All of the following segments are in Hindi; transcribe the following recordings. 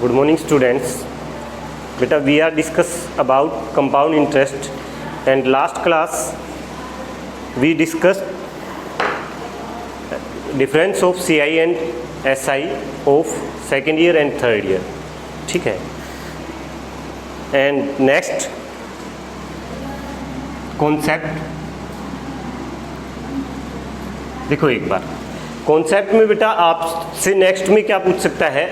Good morning, students. Beta, we are discuss about compound interest, and last class we discussed difference of CI and SI of second year and third year. ठीक है. And next concept देखो एक बार कॉन्सेप्ट में बेटा आपसे नेक्स्ट में क्या पूछ सकता है,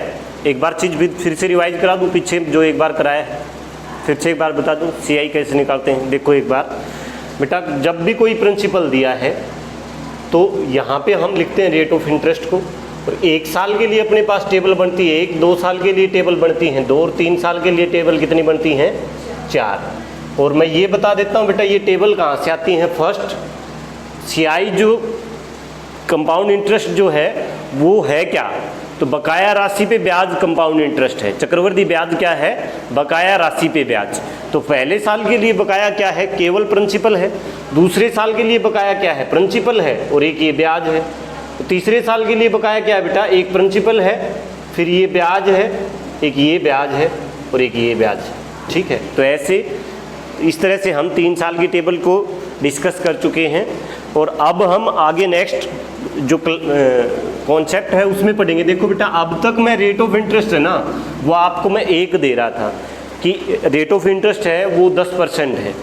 एक बार चीज़ भी फिर से रिवाइज करा दूँ, पीछे जो एक बार कराया है फिर से एक बार बता दूँ सीआई कैसे निकालते हैं. देखो एक बार बेटा, जब भी कोई प्रिंसिपल दिया है तो यहाँ पे हम लिखते हैं रेट ऑफ इंटरेस्ट को, और 1 साल के लिए अपने पास टेबल बनती है 1, 2 साल के लिए टेबल बनती हैं 2, और 3 साल के लिए टेबल कितनी बनती हैं 4. और मैं ये बता देता हूँ बेटा, ये टेबल कहाँ से आती हैं. फर्स्ट सीआई जो कंपाउंड इंटरेस्ट जो है वो है क्या, तो बकाया राशि पे ब्याज कंपाउंड इंटरेस्ट है. चक्रवृद्धि ब्याज क्या है, बकाया राशि पे ब्याज. तो पहले साल के लिए बकाया क्या है, केवल प्रिंसिपल है. दूसरे साल के लिए बकाया क्या है, प्रिंसिपल है और एक ये ब्याज है. तो तीसरे साल के लिए बकाया क्या है बेटा, एक प्रिंसिपल है, फिर ये ब्याज है, एक ये ब्याज है और एक ये ब्याज है. ठीक है, तो ऐसे इस तरह से हम 3 साल की टेबल को डिस्कस कर चुके हैं. और अब हम आगे नेक्स्ट जो कॉन्सेप्ट है उसमें पढ़ेंगे. देखो बेटा, अब तक मैं रेट ऑफ इंटरेस्ट है ना वो आपको मैं 1 दे रहा था कि रेट ऑफ इंटरेस्ट है वो 10% है.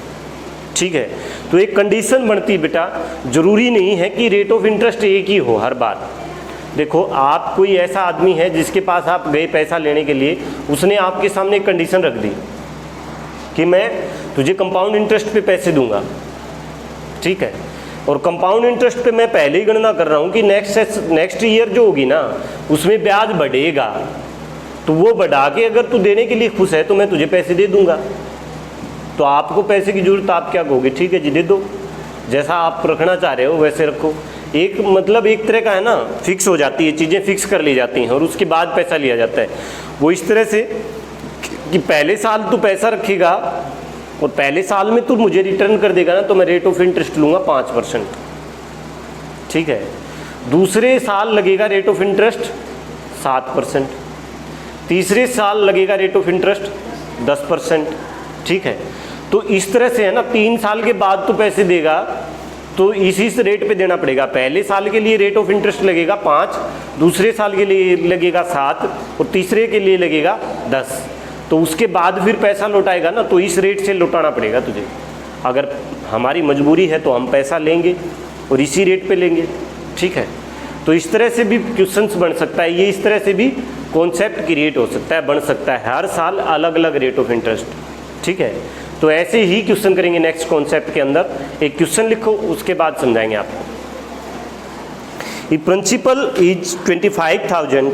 ठीक है, तो एक कंडीशन बनती बेटा, ज़रूरी नहीं है कि रेट ऑफ इंटरेस्ट एक ही हो हर बार. देखो, आप कोई ऐसा आदमी है जिसके पास आप गए पैसा लेने के लिए, उसने आपके सामने एक कंडीशन रख दी कि मैं तुझे कंपाउंड इंटरेस्ट पे पैसे दूंगा. ठीक है, और कंपाउंड इंटरेस्ट पे मैं पहले ही गणना कर रहा हूँ कि नेक्स्ट ईयर जो होगी ना उसमें ब्याज बढ़ेगा, तो वो बढ़ा के अगर तू देने के लिए खुश है तो मैं तुझे पैसे दे दूंगा. तो आपको पैसे की जरूरत, आप क्या कहोगे, ठीक है जी दे दो, जैसा आप रखना चाह रहे हो वैसे रखो. एक मतलब एक तरह का है ना, फिक्स हो जाती है चीज़ें, फिक्स कर ली जाती हैं और उसके बाद पैसा लिया जाता है. वो इस तरह से कि पहले साल तू पैसा रखेगा और पहले साल में तू मुझे रिटर्न कर देगा ना, तो मैं रेट ऑफ इंटरेस्ट लूँगा 5%. ठीक है, दूसरे साल लगेगा रेट ऑफ इंटरेस्ट 7%, तीसरे साल लगेगा रेट ऑफ इंटरेस्ट 10%. ठीक है, तो इस तरह से है ना, 3 साल के बाद तू पैसे देगा तो इसी रेट पे देना पड़ेगा. पहले साल के लिए रेट ऑफ इंटरेस्ट लगेगा 5, दूसरे साल के लिए लगेगा 7 और तीसरे के लिए लगेगा 10. तो उसके बाद फिर पैसा लौटाएगा ना, तो इस रेट से लौटाना पड़ेगा तुझे. अगर हमारी मजबूरी है तो हम पैसा लेंगे और इसी रेट पे लेंगे. ठीक है, तो इस तरह से भी क्वेश्चंस बन सकता है, ये इस तरह से भी कॉन्सेप्ट क्रिएट हो सकता है, बन सकता है, हर साल अलग अलग रेट ऑफ इंटरेस्ट. ठीक है, तो ऐसे ही क्वेश्चन करेंगे. नेक्स्ट कॉन्सेप्ट के अंदर एक क्वेश्चन लिखो, उसके बाद समझाएंगे आपको. If principal is 25,000,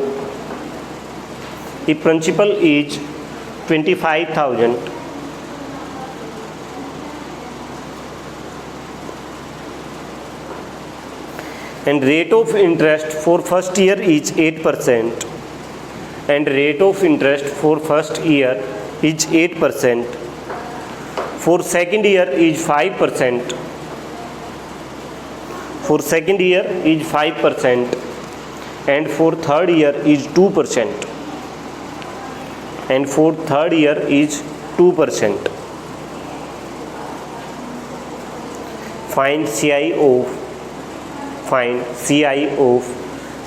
if principal is 25,000 and rate of interest for first year is 8%, and rate of interest for first year is 8%, for second year is 5%, for second year is 5%, and for third year is 2%, and for third year is 2%. Find CI of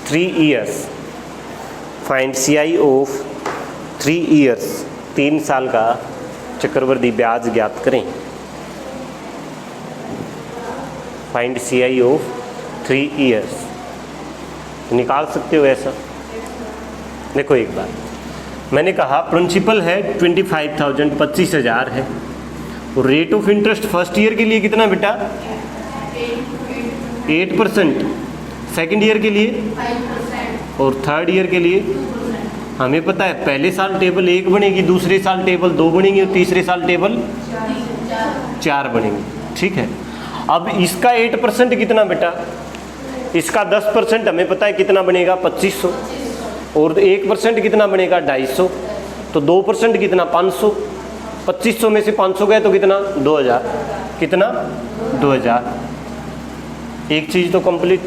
3 years. Find CI of 3 years. 3 साल का चक्रवृद्धि ब्याज ज्ञात करें. Find CI of 3 years. निकाल सकते हो ऐसा. देखो एक बार मैंने कहा प्रिंसिपल है 25,000, 25,000 है, और rate of interest first year के लिए कितना बेटा 8%, सेकेंड ईयर के लिए 5%, और थर्ड ईयर के लिए हमें पता है पहले साल टेबल 1 बनेगी, दूसरे साल टेबल 2 बनेंगी और तीसरे साल टेबल 4 बनेंगी. ठीक है, अब इसका 8% कितना बेटा, इसका 10% हमें पता है कितना बनेगा 2500, और 1% कितना बनेगा 250, तो 2% कितना 500, 2500 में से 500 गए तो कितना 2000, कितना 2000. एक चीज़ तो कंप्लीट.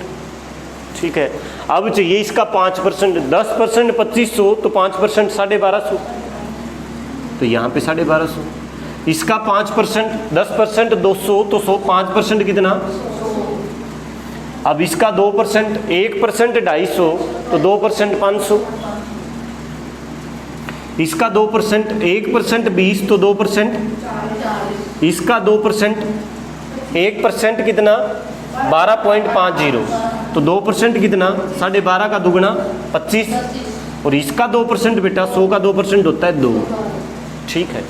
ठीक है। अब चाहिए इसका 5%, 10% 2500 तो 5% 1250, तो यहाँ पे 1250। इसका 5%, 10% 200 तो 5% कितना, अब इसका 2%, 1% 250 तो 2% 500, इसका 2%, 1% 20 तो 2%, इसका 2%, 1% कितना 12.50 तो 2% कितना 12.5 का दुगना 25, और इसका 2% बेटा 100 का 2% होता है 2। ठीक है,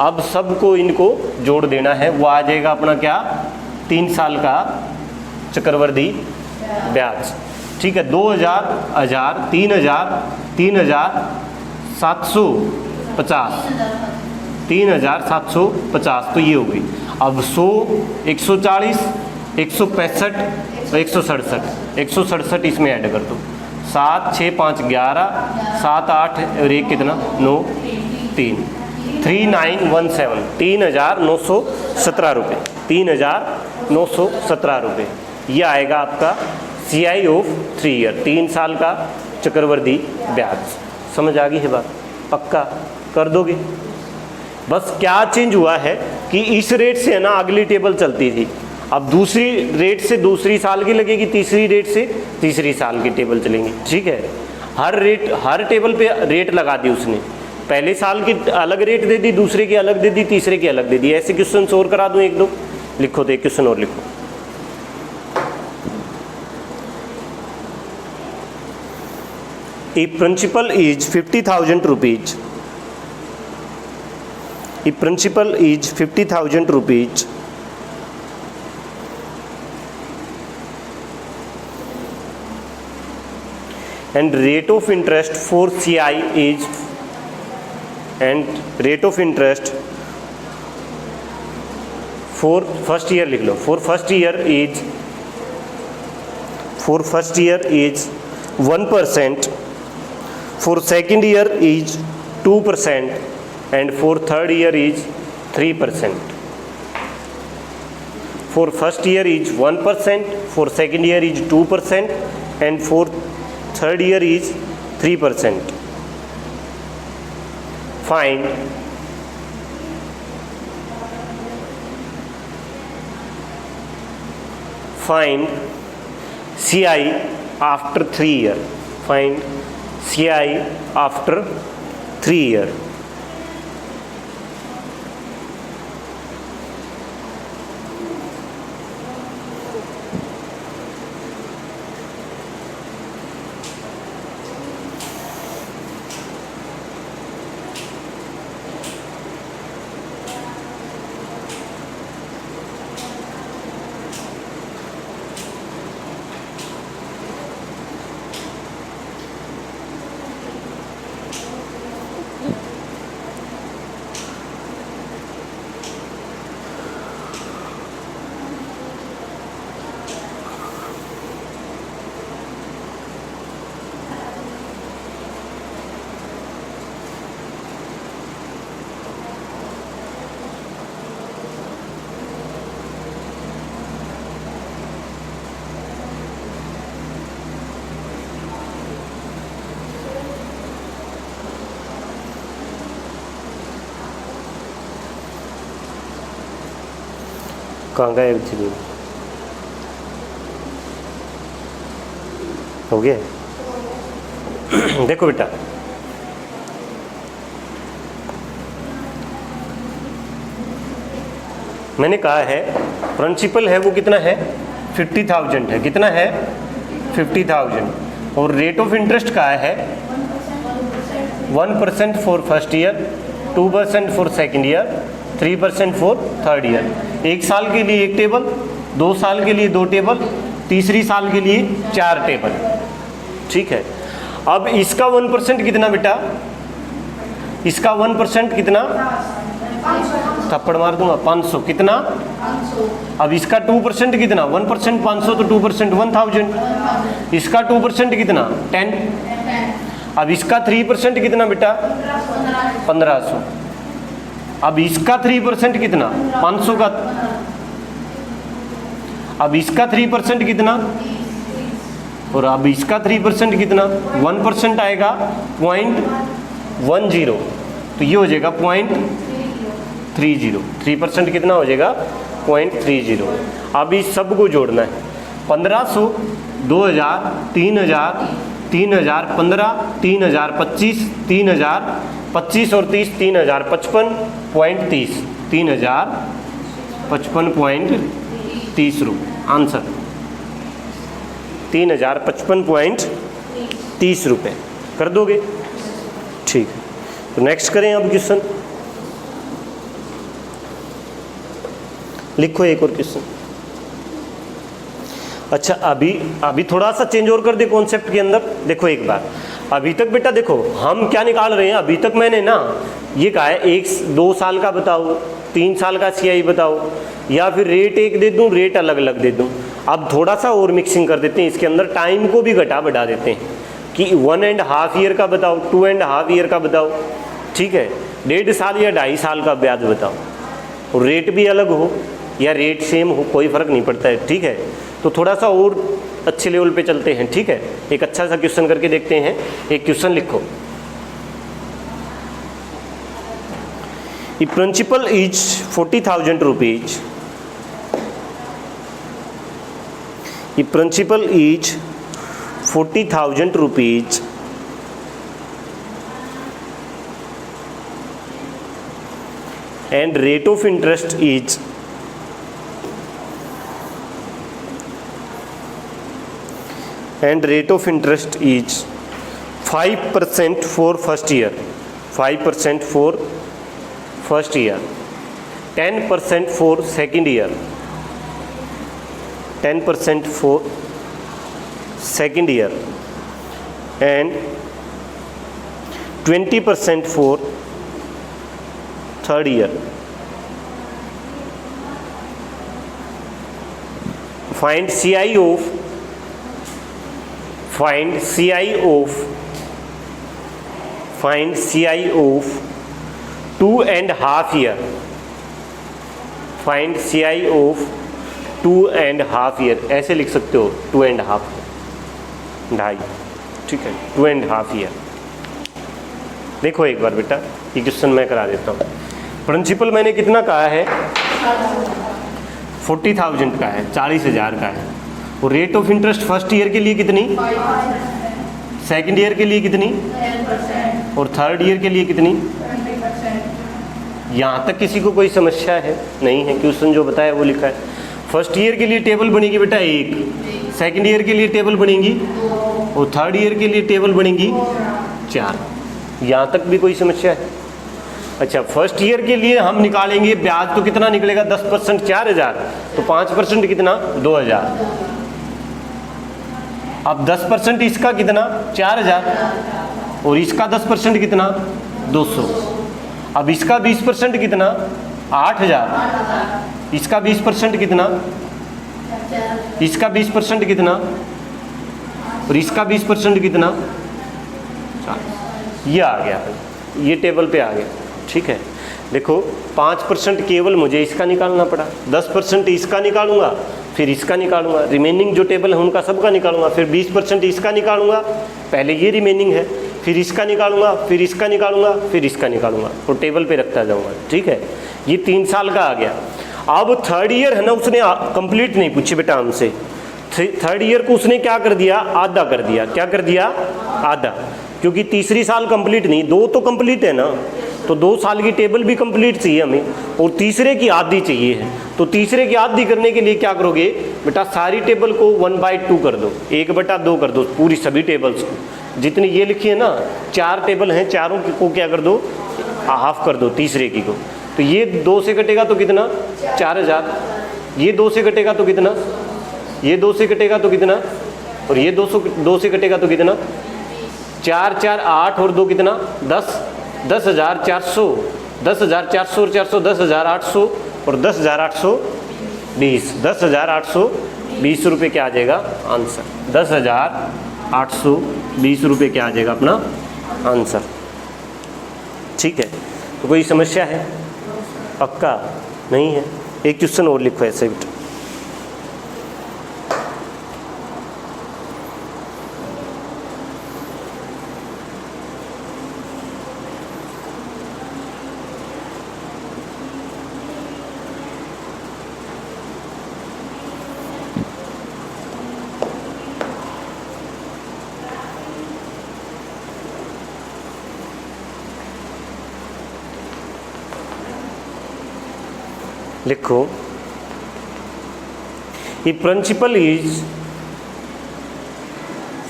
अब सबको इनको जोड़ देना है, वो आ जाएगा अपना क्या 3 साल का चक्रवर्ती ब्याज। ठीक है, 2000, 1000, 3000, 3750, 3750 तो ये हो गई। अब 100, 140, 165 और 167, 167 इसमें ऐड कर दो, 7, 6, 5, 11, 7, 8 और 1 कितना 9, 3, 3917, 3917 रुपये, 3917 रुपये ये आएगा आपका CI ऑफ 3 ईयर, 3 साल का चक्रवर्ती ब्याज। समझ आ गई है बात? पक्का कर दोगे? बस क्या चेंज हुआ है कि इस रेट से है ना अगली टेबल चलती थी, अब दूसरी रेट से दूसरी साल की लगेगी, तीसरी रेट से तीसरी साल की टेबल चलेंगी। ठीक है, हर टेबल पे रेट लगा दी उसने, पहले साल की अलग रेट दे दी, दूसरे की अलग दे दी, तीसरे की अलग दे दी। ऐसे क्वेश्चन और करा दूं 1-2, लिखो तो एक क्वेश्चन और लिखो। If principal is 50,000 rupees, if principal is 50,000 rupees and rate of interest for CI is, and rate of interest for first year लिख लो, for first year is 1%, for second year is 2%, and for third year is 3%. For first year is 1%, for second year is 2%, and for third year is 3%. Find CI after 3 year. Find CI after 3 year. कहाँ गए थी? हो गया? देखो बेटा, मैंने कहा है प्रिंसिपल है वो कितना है 50,000 है, कितना है 50,000, और रेट ऑफ इंटरेस्ट का है 1% for first year, 2% for second year, 3% for third year. 1 साल के लिए 1 टेबल, 2 साल के लिए 2 टेबल, तीसरी साल के लिए 4 टेबल। ठीक है, अब इसका 1% कितना बेटा, इसका 1% कितना, थप्पड़ मार दूंगा 500, कितना 500। अब इसका 2% कितना, 1% 500 तो 2% 1000, इसका 2% कितना 10, अब इसका 3% कितना बेटा 1500, अब इसका 3% कितना 500 का, अब इसका 3% कितना और अब इसका 3% कितना, 1% आएगा 0.10, तो ये हो जाएगा 0.30। 3% कितना हो जाएगा 0.30। अब इस सब को जोड़ना है, 1500, 2000, 3000, 3000, 15, 3000, 25, 3000, 25 और 30, 3000, 55.30, 3000, 55.30 रुपये आंसर, 3055.30 रुपये कर दोगे। ठीक है, तो नेक्स्ट करें अब क्वेश्चन, लिखो एक और क्वेश्चन। अच्छा अभी थोड़ा सा चेंज और कर दे कॉन्सेप्ट के अंदर। देखो एक बार, अभी तक बेटा देखो हम क्या निकाल रहे हैं, अभी तक मैंने ना ये कहा है 1-2 साल का बताओ, 3 साल का CI बताओ, या फिर रेट एक दे दूं, रेट अलग अलग दे दूं। अब थोड़ा सा और मिक्सिंग कर देते हैं इसके अंदर, टाइम को भी घटा बढ़ा देते हैं कि 1.5 ईयर का बताओ, 2.5 ईयर का बताओ, ठीक है, 1.5 साल या 2.5 साल का ब्याज बताओ, और रेट भी अलग हो या रेट सेम हो, कोई फ़र्क नहीं पड़ता है। ठीक है, तो थोड़ा सा और अच्छे लेवल पे चलते हैं। ठीक है, एक अच्छा सा क्वेश्चन करके देखते हैं। एक क्वेश्चन लिखो, the principal is 40,000 rupees, the principal is 40,000 rupees and rate of interest is 5% for first year, 5% for first year, 10% for second year, 10% for second year, and 20% for third year. Find CI of 2.5 year. Find CI of 2.5 year, ऐसे लिख सकते हो, 2.5, 2.5, ठीक है, 2.5 ईयर। देखो एक बार बेटा, ये क्वेश्चन मैं करा देता हूँ। प्रिंसिपल मैंने कितना कहा है, 40,000 का है, 40,000 का है, और rate of interest first year के लिए कितनी, सेकंड ईयर के लिए कितनी, 10%, और थर्ड ईयर के लिए कितनी, 20%। यहाँ तक किसी को कोई समस्या है? नहीं है, क्वेश्चन जो बताया वो लिखा है। फर्स्ट ईयर के लिए टेबल बनेगी बेटा 1, सेकंड ईयर के लिए टेबल बनेगी 2, और थर्ड ईयर के लिए टेबल बनेगी 4। यहाँ तक भी कोई समस्या है? अच्छा, फर्स्ट ईयर के लिए हम निकालेंगे ब्याज, तो कितना निकलेगा, 10% 4,000, तो 5% कितना, 2,000। अब 10% इसका कितना, 4,000, और इसका 10% कितना, 200। अब इसका 20% कितना, 8,000, इसका 20% कितना, इसका 20% कितना, और इसका 20% कितना, ये आ गया, ये टेबल पे आ गया। ठीक है, देखो 5% केवल मुझे इसका निकालना पड़ा, 10% इसका निकालूंगा, फिर इसका निकालूंगा, रिमेनिंग जो टेबल है उनका सबका निकालूंगा, फिर 20% इसका निकालूंगा, पहले ये रिमेनिंग है, फिर इसका निकालूंगा, फिर इसका निकालूंगा, फिर इसका निकालूंगा, और टेबल पे रखता जाऊंगा। ठीक है, ये 3 साल का आ गया। अब थर्ड ईयर है ना, उसने कंप्लीट नहीं पूछी बेटा हमसे, थर्ड ईयर को उसने क्या कर दिया, आधा कर दिया। क्या कर दिया, आधा, क्योंकि तीसरी साल कंप्लीट नहीं, 2 तो कंप्लीट है ना, तो 2 साल की टेबल भी कंप्लीट चाहिए हमें, और तीसरे की आधी चाहिए है। तो तीसरे की आधी करने के लिए क्या करोगे बेटा, सारी टेबल को 1/2 कर दो, 1/2 कर दो, पूरी सभी टेबल्स को, जितनी ये लिखी है ना, 4 टेबल हैं, चारों को क्या कर दो, हाफ कर दो तीसरे की को। तो ये 2 से कटेगा तो कितना, 4,000, ये 2 से कटेगा तो कितना, ये 2 से कटेगा तो कितना, और ये 2 से कटेगा तो कितना, 4 4 8 और 2 कितना, 10, 10,400, 10,400 और 400, 10,800 और 10,820, 10,820 रुपये क्या आ जाएगा आंसर, 10,820 रुपये क्या आ जाएगा अपना आंसर। ठीक है, तो कोई समस्या है? पक्का नहीं है? एक क्वेश्चन और लिखो ऐसे बेटा। लिखो ये प्रिंसिपल इज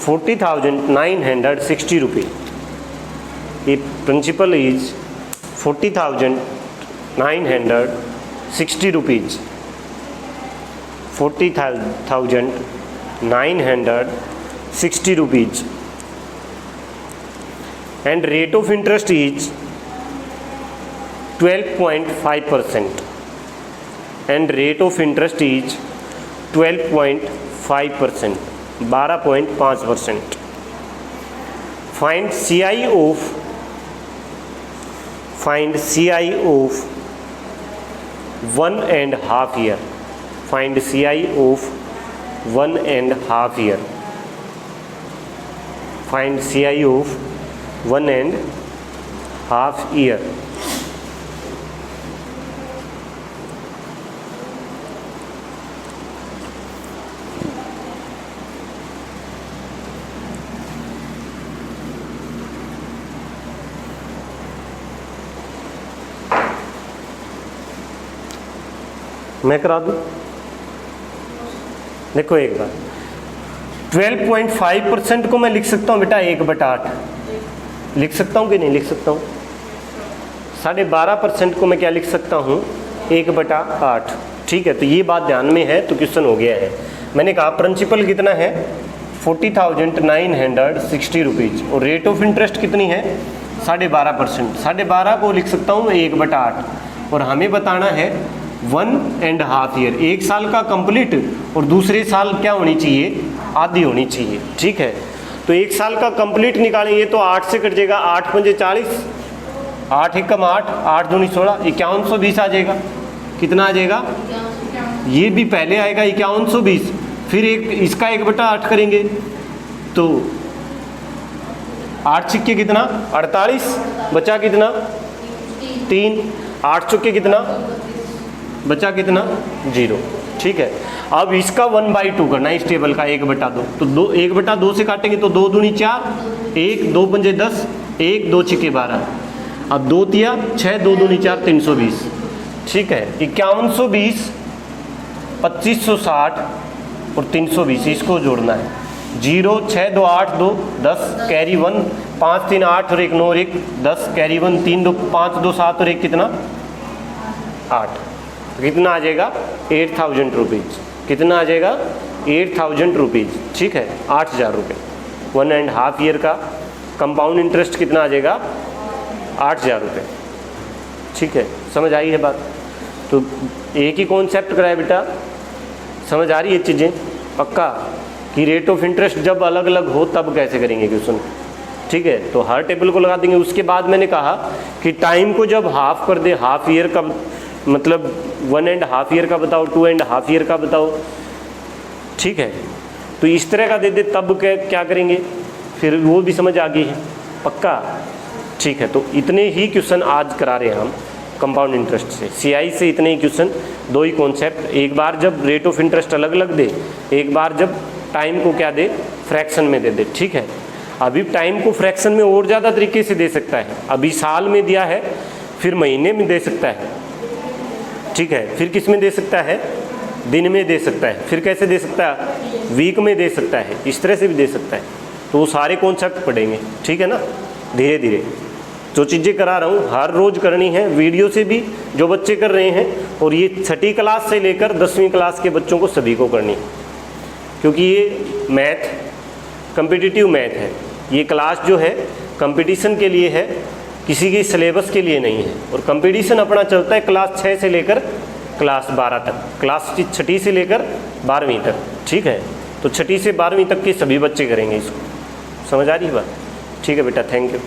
40,960 रुपये। ये principal is 40,960 rupees, 40,960 rupees, and rate of interest is 12.5%, and rate of interest is 12.5%, 12.5%. Find CI of 1.5 year. Find CI of 1.5 year. Find CI of 1.5 year. मैं करा दूँ? देखो एक बार 12.5% को मैं लिख सकता हूँ बेटा 1/8, लिख सकता हूँ कि नहीं लिख सकता हूँ? 12.5% को मैं क्या लिख सकता हूँ? 1/8। ठीक है, तो ये बात ध्यान में है तो क्वेश्चन हो गया है। मैंने कहा प्रिंसिपल कितना है 40,960 रुपीज़ और रेट ऑफ इंटरेस्ट कितनी है 12.5%। 12.5 को लिख सकता हूँ 1/8 और हमें बताना है 1.5 ईयर, 1 साल का कंप्लीट और दूसरे साल क्या होनी चाहिए? आधी होनी चाहिए। ठीक है, तो 1 साल का कंप्लीट निकालेंगे तो 8 से कट जाएगा, 8 पंजे 40, 8 एकम 8, 8 दूनी 16, 5120 आ जाएगा। कितना आ जाएगा? ये भी पहले आएगा 5120, फिर एक इसका 1/8 करेंगे तो 8 छिक्के कितना 48, बचा कितना 3, 8 चुक्के कितना बचा कितना 0। ठीक है, अब इसका 1/2 करना है इस टेबल का 1/2, तो 1/2 से काटेंगे तो 2 दूनी 4, 1 2 पंजे 10, 1 2 छिक्के 12, अब 2 तिया 6, 2 दूनी 4, 320। ठीक है, 5120, 2560 और 320 इसको जोड़ना है। 0 6 2 8 2 10 कैरी 1, 5 3 8 और 1 9 और 1 10 कैरी 1, 3 2 5 2 7 और 1 कितना 8। कितना आ जाएगा 8,000 रुपीज़। कितना आ जाएगा 8,000 रुपीज़। ठीक है, 8,000 रुपये। 1.5 ईयर का कंपाउंड इंटरेस्ट कितना आ जाएगा 8,000 रुपये। ठीक है, समझ आई है बात? तो एक ही कॉन्सेप्ट कराया बेटा, समझ आ रही है चीज़ें पक्का कि रेट ऑफ इंटरेस्ट जब अलग अलग हो तब कैसे करेंगे क्वेश्चन। ठीक है, तो हर टेबल को लगा देंगे। उसके बाद मैंने कहा कि टाइम को जब हाफ कर दे, हाफ ईयर का मतलब 1.5 ईयर का बताओ, 2.5 ईयर का बताओ। ठीक है, तो इस तरह का दे दे तब क्या करेंगे, फिर वो भी समझ आ गई है पक्का। ठीक है, तो इतने ही क्वेश्चन आज करा रहे हैं हम कंपाउंड इंटरेस्ट से, सीआई से इतने ही क्वेश्चन, 2 ही कॉन्सेप्ट। एक बार जब रेट ऑफ इंटरेस्ट अलग अलग दे, एक बार जब टाइम को क्या दे फ्रैक्शन में दे दे। ठीक है, अभी टाइम को फ्रैक्शन में और ज़्यादा तरीके से दे सकता है। अभी साल में दिया है, फिर महीने में दे सकता है। ठीक है, फिर किस में दे सकता है? दिन में दे सकता है। फिर कैसे दे सकता है? वीक में दे सकता है। इस तरह से भी दे सकता है। तो वो सारे कॉन्सेप्ट पढ़ेंगे। ठीक है ना, धीरे धीरे जो चीज़ें करा रहा हूँ हर रोज़ करनी है, वीडियो से भी जो बच्चे कर रहे हैं, और ये 6ठी क्लास से लेकर 10वीं क्लास के बच्चों को सभी को करनी है, क्योंकि ये मैथ कॉम्पिटिटिव मैथ है। ये क्लास जो है कंपटीशन के लिए है, किसी के सिलेबस के लिए नहीं है। और कंपटीशन अपना चलता है क्लास 6 से लेकर क्लास 12 तक, क्लास 6ठी से लेकर 12वीं तक। ठीक है, तो 6ठी से 12वीं तक के सभी बच्चे करेंगे इसको। समझ आ रही है बात? ठीक है बेटा, थैंक यू।